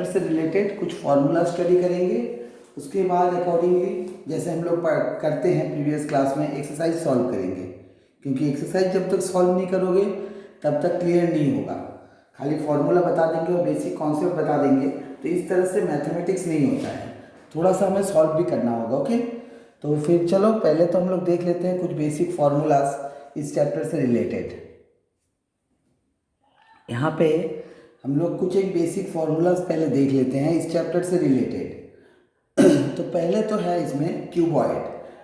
Chapter से related कुछ formula study करेंगे। उसके बाद अकॉर्डिंगली जैसे हम लोग करते हैं प्रीवियस क्लास में एक्सरसाइज सॉल्व करेंगे, क्योंकि एक्सरसाइज जब तक सॉल्व नहीं करोगे तब तक क्लियर नहीं होगा। खाली फार्मूला बता देंगे और बेसिक कॉन्सेप्ट बता देंगे तो इस तरह से मैथमेटिक्स नहीं होता है, थोड़ा सा हमें सॉल्व भी करना होगा। ओके, तो फिर चलो पहले तो हम लोग देख लेते हैं कुछ बेसिक फार्मूलाज इस चैप्टर से रिलेटेड। यहाँ पे हम लोग कुछ एक बेसिक फार्मूलाज पहले देख लेते हैं इस चैप्टर से रिलेटेड। तो पहले तो है इसमें क्यूबॉइड,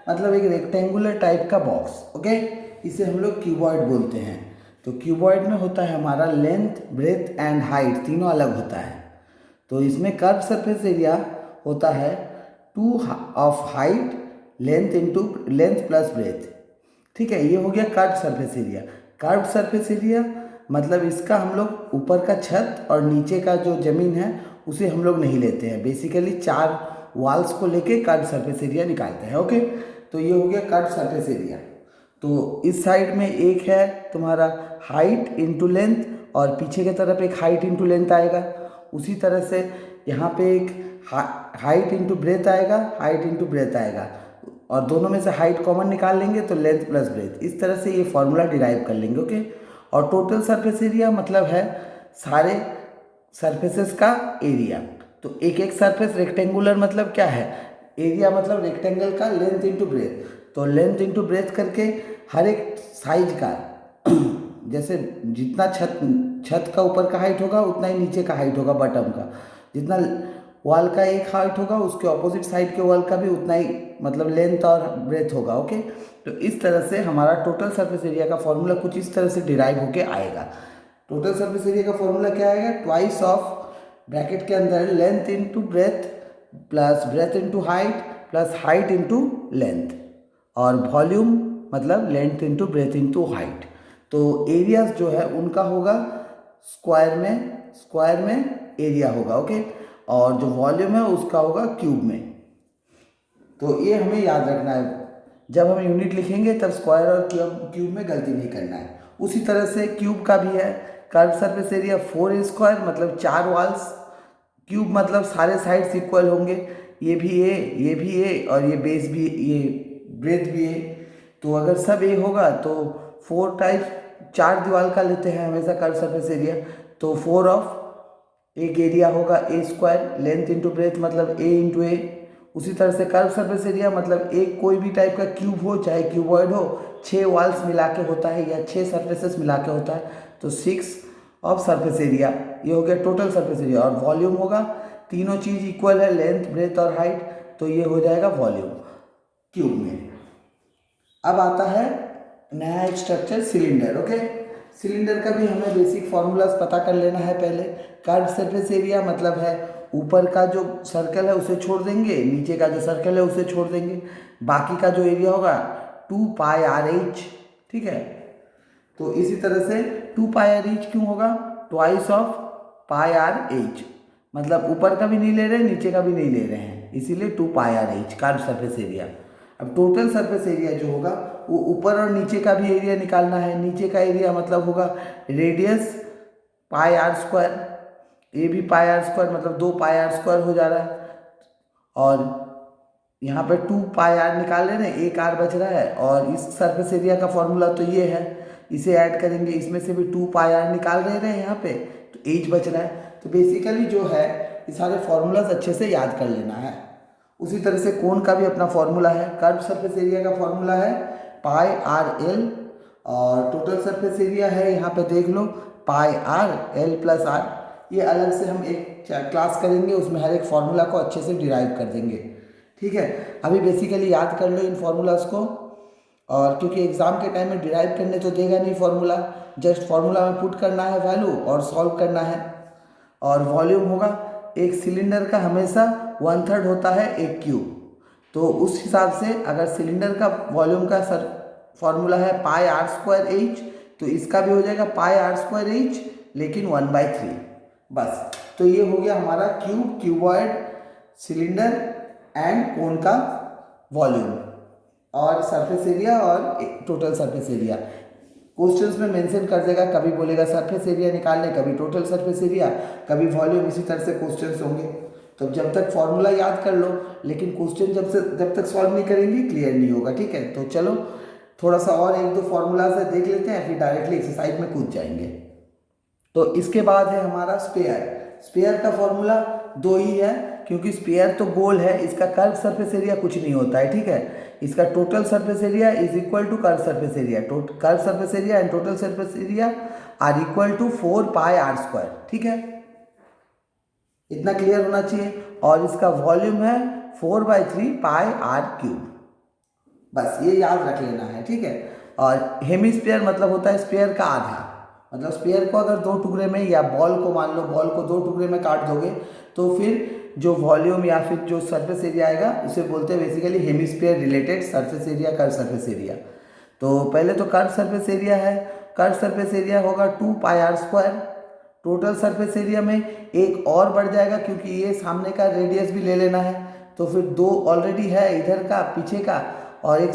मतलब एक रेक्टेंगुलर टाइप का बॉक्स। ओके, इसे हम लोग क्यूबॉइड बोलते हैं। तो क्यूबॉइड में होता है हमारा लेंथ, ब्रेथ एंड हाइट तीनों अलग होता है। तो इसमें कर्व सरफेस एरिया होता है 2 of height length into length plus breadth. ठीक है, ये हो गया curve surface area. Curve surface area मतलब इसका हम लोग ऊपर का छत और नीचे का जो ज़मीन है उसे हम लोग नहीं लेते हैं, बेसिकली 4 वॉल्स को लेके कर्व सरफेस एरिया निकालते हैं। ओके, तो ये हो गया कर्व सरफेस एरिया। तो इस साइड में एक है तुम्हारा हाइट इंटू लेंथ और पीछे की तरफ एक हाइट इंटू लेंथ आएगा। उसी तरह से यहाँ पे एक हाइट इंटू ब्रेथ आएगा, हाइट इंटू ब्रेथ आएगा, और दोनों में से हाइट कॉमन निकाल लेंगे तो लेंथ प्लस ब्रेथ। इस तरह से ये फॉर्मूला डिराइव कर लेंगे। ओके, और टोटल सरफेस एरिया मतलब है सारे सरफेसेस का एरिया। तो एक एक सरफेस रेक्टेंगुलर मतलब क्या है, एरिया मतलब रेक्टेंगल का लेंथ इंटू ब्रेथ। तो लेंथ इंटू ब्रेथ करके हर एक साइज का जैसे जितना छत का ऊपर का हाइट होगा उतना ही नीचे का हाइट होगा, बॉटम का जितना वॉल का एक हाइट होगा उसके ऑपोजिट साइड के वॉल का भी उतना ही मतलब लेंथ और ब्रेथ होगा। ओके, तो इस तरह से हमारा टोटल सरफेस एरिया का फॉर्मूला कुछ इस तरह से डिराइव होके आएगा। टोटल सरफेस एरिया का फॉर्मूला क्या आएगा, ट्वाइस ऑफ ब्रैकेट के अंदर length into breadth plus breadth into height plus height into length, और वॉल्यूम मतलब length into breadth into height. तो एरियाज जो है उनका होगा स्क्वायर में एरिया होगा। ओके, और जो वॉल्यूम है उसका होगा क्यूब में। तो ये हमें याद रखना है, जब हम यूनिट लिखेंगे तब स्क्वायर और क्यूब में गलती नहीं करना है। उसी तरह से क्यूब का भी है, कर्व सरफेस एरिया 4 स्क्वायर मतलब 4 वॉल्स, क्यूब मतलब सारे साइड्स इक्वल होंगे, ये भी ए, ये भी ए और ये बेस भी, ये ब्रेथ भी ए। तो अगर सब ए होगा तो 4 टाइप 4 दीवार का लेते हैं हमेशा कर्व सरफेस एरिया। तो 4 ऑफ एक एरिया होगा ए स्क्वायर, लेंथ इंटू ब्रेथ मतलब ए इंटू ए। उसी तरह से कर्व सरफेस एरिया मतलब एक कोई भी टाइप का क्यूब हो चाहे क्यूबॉइड हो, 6 वॉल्स मिला के होता है या 6 सरफेसेस मिला के होता है, तो 6 ऑफ सरफेस एरिया, ये हो गया टोटल सरफेस एरिया। और वॉल्यूम होगा, तीनों चीज़ इक्वल है लेंथ ब्रेथ और हाइट, तो ये हो जाएगा वॉल्यूम क्यूब में। अब आता है नया एक स्ट्रक्चर सिलेंडर। ओके, सिलेंडर का भी हमें बेसिक फार्मूलाज पता कर लेना है पहले। कर्व सरफेस एरिया मतलब है ऊपर का जो सर्कल है उसे छोड़ देंगे, नीचे का जो सर्कल है उसे छोड़ देंगे, बाकी का जो एरिया होगा 2 पाई आर एच। ठीक है, तो इसी तरह से 2 पाई आर एच क्यों होगा, twice of pi R H, मतलब ऊपर का भी नहीं ले रहे हैं नीचे का भी नहीं ले रहे हैं, इसीलिए 2 pi R H curve surface area. अब टोटल सरफेस एरिया जो होगा वो ऊपर और नीचे का भी एरिया निकालना है। नीचे का एरिया मतलब होगा रेडियस पाई आर स्क्वायर, ये भी पाई आर स्क्वायर मतलब 2 पाई आर स्क्वायर हो जा रहा है, और यहाँ पे 2 पाई आर निकाल रहे हैं, एक आर बच रहा है, और इस सरफेस एरिया का फॉर्मूला तो ये है, इसे ऐड करेंगे, इसमें से भी 2 पाई आर निकाल रहे हैं यहाँ पे, तो एच बच रहा है। तो बेसिकली जो है ये सारे फॉर्मूलाज अच्छे से याद कर लेना है। उसी तरह से कोण का भी अपना फॉर्मूला है, कर्व सरफेस एरिया का फॉर्मूला है पाई आर एल, और टोटल सरफेस एरिया है यहाँ पे देख लो पाई आर एल प्लस आर। ये अलग से हम एक क्लास करेंगे, उसमें हर एक फार्मूला को अच्छे से डिराइव कर देंगे। ठीक है, अभी बेसिकली याद कर लो इन फार्मूलाज को, और क्योंकि एग्जाम के टाइम में डिराइव करने तो देगा नहीं फार्मूला, जस्ट फार्मूला में पुट करना है वैल्यू और सॉल्व करना है। और वॉल्यूम होगा, एक सिलेंडर का हमेशा 1/3 होता है एक क्यूब, तो उस हिसाब से अगर सिलेंडर का वॉल्यूम का फॉर्मूला है पाई आर स्क्वायर एच, तो इसका भी हो जाएगा पाई आर स्क्वायर एच लेकिन 1/3 बस। तो ये हो गया हमारा क्यूब, क्यूबॉइड, सिलेंडर एंड कोन का वॉल्यूम और सरफेस एरिया और टोटल सरफेस एरिया। क्वेश्चंस में मेंशन कर देगा, कभी बोलेगा सरफेस एरिया निकालने, कभी टोटल सरफेस एरिया, कभी वॉल्यूम, इसी तरह से क्वेश्चंस होंगे। तो जब तक फॉर्मूला याद कर लो, लेकिन क्वेश्चन जब तक सॉल्व नहीं करेंगे क्लियर नहीं होगा, ठीक है। तो चलो थोड़ा सा और एक दो फॉर्मूला से देख लेते हैं, फिर डायरेक्टली एक्सरसाइज में कूद जाएंगे। तो इसके बाद है हमारा स्पेयर। स्पेयर का फॉर्मूला दो ही है, क्योंकि स्पेयर तो गोल है, इसका कर्व सरफेस एरिया कुछ नहीं होता है, ठीक है। इसका total surface area is equal to curve surface area, curve surface area and total surface area are equal to 4πr², ठीक है। इतना क्लियर होना चाहिए। और इसका वॉल्यूम है 4/3πr³। बस ये याद रख लेना है, ठीक है। और हेमिस्फीयर मतलब होता है स्फीयर का आधा, मतलब स्फीयर को अगर दो टुकड़े में, या बॉल को मान लो, बॉल को दो टुकड़े में काट दोगे तो फिर जो वॉल्यूम या फिर जो सरफेस एरिया आएगा उसे बोलते हैं basically hemisphere related surface area, curve surface area. तो पहले तो कर्व सरफेस एरिया है, कर्व सरफेस एरिया होगा 2πr²। टोटल सरफेस एरिया में एक और बढ़ जाएगा, क्योंकि ये सामने का रेडियस भी ले लेना है, तो फिर दो ऑलरेडी है इधर का पीछे का, और एक